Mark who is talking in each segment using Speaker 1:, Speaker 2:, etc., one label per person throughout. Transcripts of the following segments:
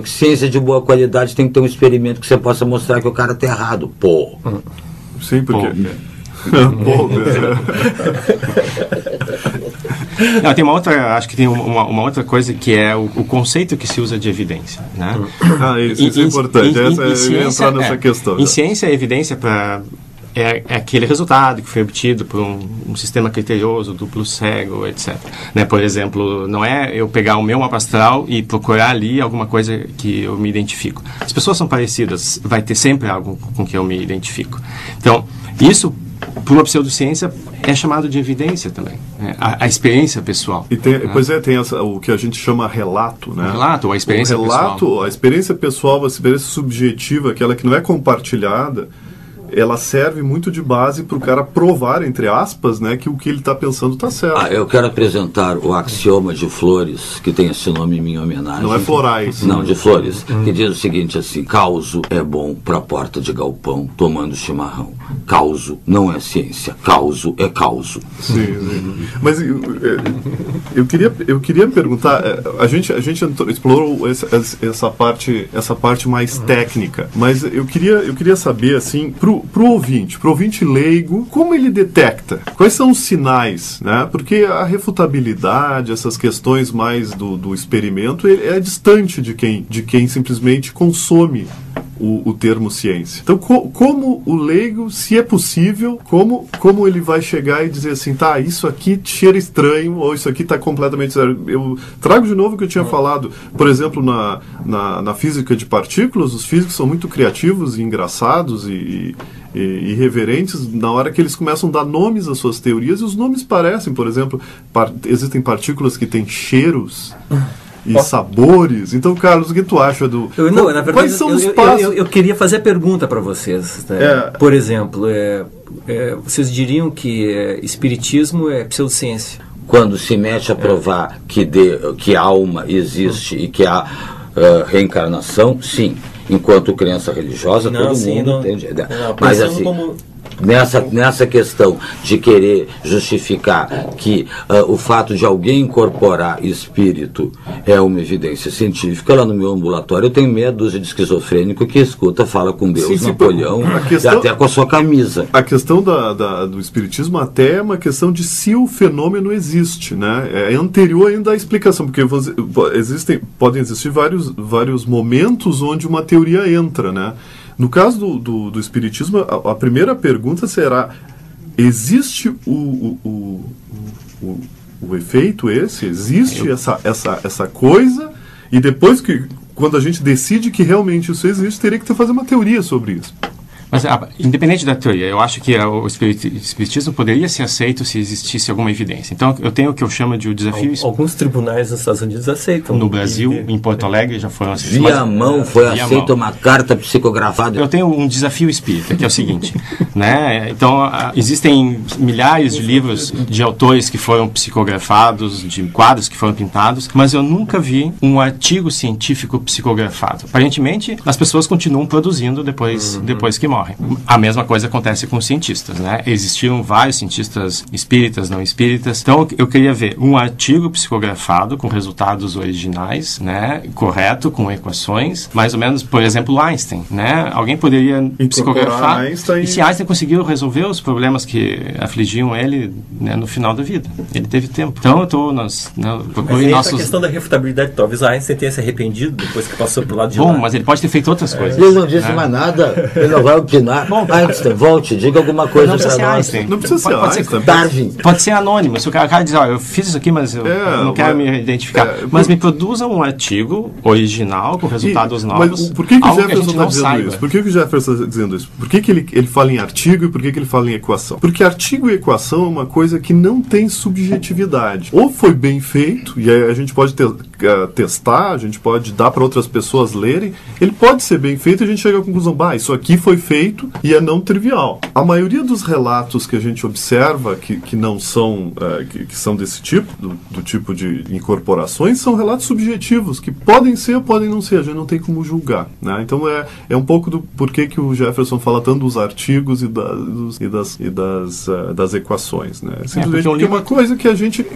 Speaker 1: Ciência de boa qualidade tem que ter um experimento que você possa mostrar que o cara tá errado. Pô.
Speaker 2: Sim, porque...
Speaker 3: Não, tem uma outra, acho que tem uma outra coisa que é o conceito que se usa de evidência, né?
Speaker 2: Isso é importante. Eu ia entrar nessa questão.
Speaker 3: Em ciência, a evidência é aquele resultado que foi obtido por um sistema criterioso, duplo cego, etc. Né? Por exemplo, não é eu pegar o meu mapa astral e procurar ali alguma coisa que eu me identifico. As pessoas são parecidas, vai ter sempre algo com que eu me identifico. Então, isso, por uma pseudociência, é chamado de evidência também, né? A experiência pessoal.
Speaker 2: E tem, pois é, tem o que a gente chama relato, né?
Speaker 3: O relato, a experiência pessoal.
Speaker 2: A experiência pessoal, a experiência subjetiva, aquela que não é compartilhada, ela serve muito de base para o cara provar, entre aspas, né, que o que ele está pensando está certo.
Speaker 1: Eu quero apresentar o axioma de Flores, que tem esse nome em minha homenagem.
Speaker 2: Não é Florais.
Speaker 1: Não, de Flores. Que diz o seguinte assim: causo é bom para a porta de galpão tomando chimarrão. Causo não é ciência. Causo é causo.
Speaker 2: Sim. Mas eu queria perguntar, a gente explorou essa parte mais técnica, mas eu queria saber, assim, pro ouvinte leigo, como ele detecta? Quais são os sinais, né? Porque a refutabilidade, essas questões mais do experimento, é distante de quem simplesmente consome o termo ciência. Então, como o leigo, se é possível, como ele vai chegar e dizer assim, tá, isso aqui cheira estranho, ou isso aqui está completamente sério. Eu trago de novo o que eu tinha falado, por exemplo, na física de partículas, os físicos são muito criativos e engraçados e irreverentes na hora que eles começam a dar nomes às suas teorias, e os nomes parecem, por exemplo, existem partículas que têm cheiros e sabores. Então, Carlos, o que tu acha do...
Speaker 4: Na verdade,
Speaker 2: quais são os passos?
Speaker 4: Eu queria fazer a pergunta para vocês. Né? Por exemplo, vocês diriam que espiritismo é pseudociência?
Speaker 1: Quando se mete a provar que a alma existe e que há reencarnação, sim. Enquanto crença religiosa, todo mundo entende. Mas assim, nessa questão de querer justificar que o fato de alguém incorporar espírito é uma evidência científica, lá no meu ambulatório eu tenho meia dúzia de esquizofrênico que escuta, fala com Deus, Napoleão, e até com a sua camisa.
Speaker 2: A questão do espiritismo até é uma questão de se o fenômeno existe, né? É anterior ainda à explicação, porque podem existir vários momentos onde uma teoria entra, né? No caso do espiritismo, a primeira pergunta será: existe o efeito esse? Existe essa coisa? E depois, quando a gente decide que realmente isso existe, teria que fazer uma teoria sobre isso.
Speaker 3: Mas, independente da teoria, eu acho que o espiritismo poderia ser aceito se existisse alguma evidência. Então, eu tenho o que eu chamo de o desafio...
Speaker 4: Alguns tribunais nos Estados Unidos aceitam.
Speaker 3: No Brasil, em Porto Alegre, já foram aceitos.
Speaker 1: Via mão foi aceita uma carta psicografada.
Speaker 3: Eu tenho um desafio espírita, que é o seguinte, né? Então, existem milhares de livros de autores que foram psicografados, de quadros que foram pintados, mas eu nunca vi um artigo científico psicografado. Aparentemente, as pessoas continuam produzindo depois que morrem. A mesma coisa acontece com os cientistas, né? Existiram vários cientistas espíritas, não espíritas. Então, eu queria ver um artigo psicografado com resultados originais, né? Correto, com equações. Mais ou menos, por exemplo, Einstein, né? Alguém poderia psicografar. E se Einstein conseguiu resolver os problemas que afligiam ele, né, no final da vida. Ele teve tempo. Então, eu estou procurando
Speaker 4: essa questão da refutabilidade, talvez Einstein tenha se arrependido depois que passou pro lado de lá.
Speaker 3: Mas ele pode ter feito outras coisas.
Speaker 1: Ele não disse mais nada. Ele não vai opinar. Einstein, volte, diga alguma coisa para nós.
Speaker 2: Não precisa ser Einstein.
Speaker 1: Darwin.
Speaker 3: Pode ser anônimo. Se o cara diz, eu fiz isso aqui, mas eu não quero me identificar. Mas me produza um artigo original com resultados novos.
Speaker 2: Mas por que o Jefferson está dizendo isso? Por que o Jefferson está dizendo isso? Por que ele fala em artigo e por que ele fala em equação? Porque artigo e equação é uma coisa que não tem subjetividade. Ou foi bem feito, e aí a gente pode testar, a gente pode dar para outras pessoas lerem, ele pode ser bem feito e a gente chega à conclusão, isso aqui foi feito e é não trivial. A maioria dos relatos que a gente observa que não são, que são desse tipo, do tipo de incorporações, são relatos subjetivos, que podem ser ou podem não ser, a gente não tem como julgar, né? Então é um pouco do porquê que o Jefferson fala tanto dos artigos e das equações, né? Simplesmente porque é uma coisa que a gente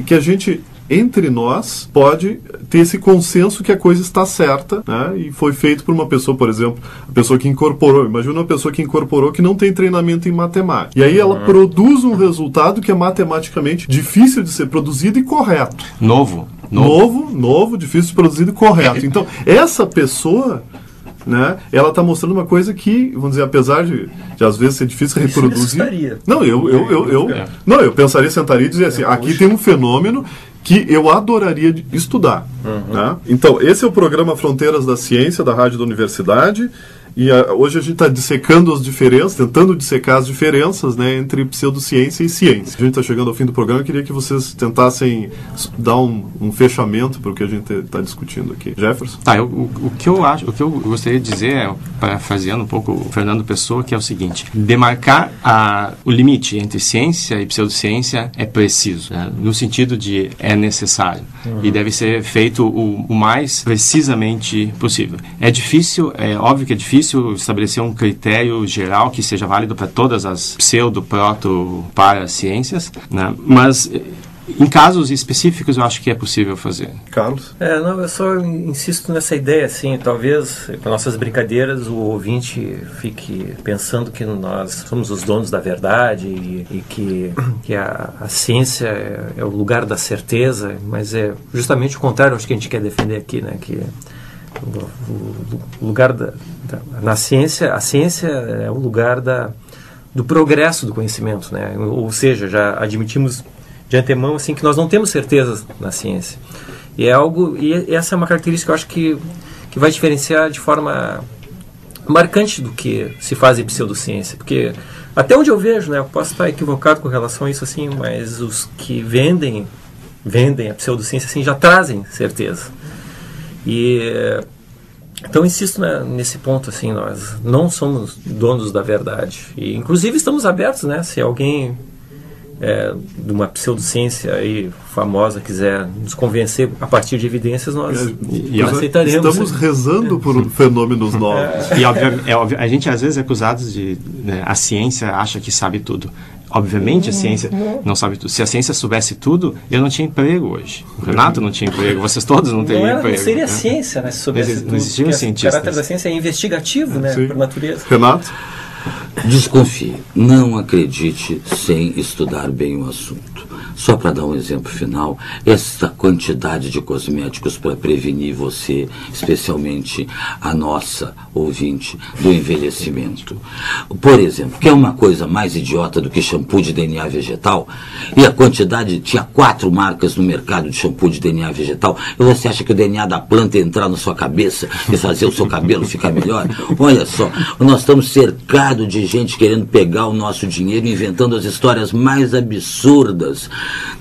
Speaker 2: entre nós pode ter ter esse consenso que a coisa está certa, né? E foi feito por uma pessoa, por exemplo, a pessoa que incorporou, imagina uma pessoa que incorporou que não tem treinamento em matemática. E aí ela produz um resultado que é matematicamente difícil de ser produzido e correto.
Speaker 3: Novo,
Speaker 2: difícil de produzido e correto. Então, essa pessoa, né, ela está mostrando uma coisa que, vamos dizer, apesar de às vezes ser difícil reproduzir. Não, eu pensaria, sentaria e dizer assim, aqui tem um fenômeno que eu adoraria estudar. Né? Então, esse é o programa Fronteiras da Ciência, da Rádio da Universidade. E hoje a gente está dissecando as diferenças, tentando dissecar as diferenças, né, entre pseudociência e ciência. A gente está chegando ao fim do programa, eu queria que vocês tentassem dar um fechamento para o que a gente está discutindo aqui. Jefferson?
Speaker 3: Tá, o que eu gostaria de dizer, parafraseando um pouco o Fernando Pessoa, que é o seguinte: demarcar o limite entre ciência e pseudociência é preciso, né, no sentido de é necessário e deve ser feito o mais precisamente possível. É difícil, é óbvio que é difícil estabelecer um critério geral que seja válido para todas as pseudo, proto, para ciências, né? Mas em casos específicos eu acho que é possível fazer.
Speaker 2: Carlos?
Speaker 4: Eu só insisto nessa ideia, assim, talvez para nossas brincadeiras o ouvinte fique pensando que nós somos os donos da verdade e que a ciência é o lugar da certeza, mas é justamente o contrário, acho que a gente quer defender aqui, né? Que o lugar na ciência, a ciência é o lugar do progresso do conhecimento, né? Ou seja, já admitimos de antemão assim que nós não temos certezas na ciência. E essa é uma característica que eu acho que vai diferenciar de forma marcante do que se faz em pseudociência, porque até onde eu vejo, né, eu posso estar equivocado com relação a isso assim, mas os que vendem a pseudociência assim já trazem certeza. Então insisto nesse ponto, assim, nós não somos donos da verdade e inclusive estamos abertos, né, se alguém de uma pseudociência aí famosa quiser nos convencer a partir de evidências, nós aceitaremos.
Speaker 2: Estamos rezando por fenômenos novos.
Speaker 3: E óbvio, a gente às vezes é acusado de, né, a ciência acha que sabe tudo. Obviamente a ciência não sabe tudo. Se a ciência soubesse tudo, eu não tinha emprego hoje. O Renato não tinha emprego, vocês todos não teriam emprego.
Speaker 4: Não seria ciência, né, se soubesse tudo.
Speaker 3: Não existiam cientistas.
Speaker 4: O caráter da ciência é investigativo, né, por natureza.
Speaker 2: Renato?
Speaker 1: Desconfie, não acredite sem estudar bem o assunto. Só para dar um exemplo final, essa quantidade de cosméticos para prevenir você, especialmente a nossa ouvinte, do envelhecimento. Por exemplo, quer uma coisa mais idiota do que shampoo de DNA vegetal? E a quantidade, tinha 4 marcas no mercado de shampoo de DNA vegetal, e você acha que o DNA da planta ia entrar na sua cabeça e fazer o seu cabelo ficar melhor? Olha só, nós estamos cercados de gente querendo pegar o nosso dinheiro, inventando as histórias mais absurdas.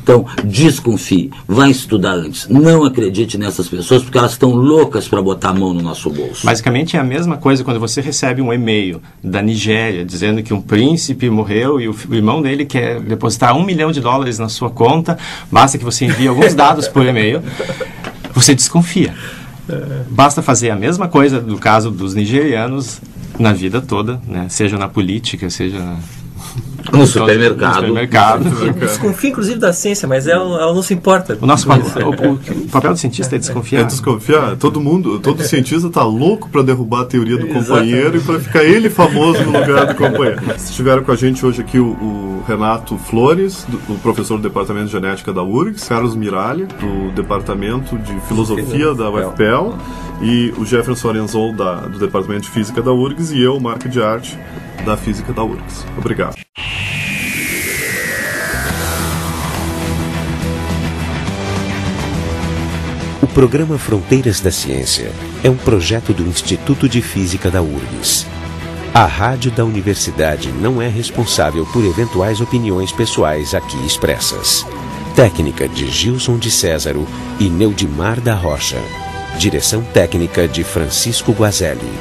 Speaker 1: Então, desconfie, vai estudar antes. Não acredite nessas pessoas, porque elas estão loucas para botar a mão no nosso bolso.
Speaker 3: Basicamente é a mesma coisa quando você recebe um e-mail da Nigéria dizendo que um príncipe morreu e o irmão dele quer depositar $1 milhão na sua conta. Basta que você envie alguns dados por e-mail. Você desconfia. Basta fazer a mesma coisa no caso dos nigerianos na vida toda, né? Seja na política, seja
Speaker 1: no supermercado.
Speaker 4: Desconfia, inclusive, da ciência, mas ela não se importa.
Speaker 3: O papel do cientista é desconfiar.
Speaker 2: É desconfiar. Todo cientista está louco para derrubar a teoria do companheiro e para ficar ele famoso no lugar do companheiro. Estiveram com a gente hoje aqui o Renato Flores, o professor do Departamento de Genética da URGS, Carlos Miralha, do Departamento de Filosofia da UFPEL, e o Jefferson Arenzol, do Departamento de Física da URGS, e eu, Marco de Arte, da Física da URGS. Obrigado.
Speaker 5: O programa Fronteiras da Ciência é um projeto do Instituto de Física da URGS. A rádio da universidade não é responsável por eventuais opiniões pessoais aqui expressas. Técnica de Gilson de Césaro e Neudimar da Rocha. Direção técnica de Francisco Guazelli.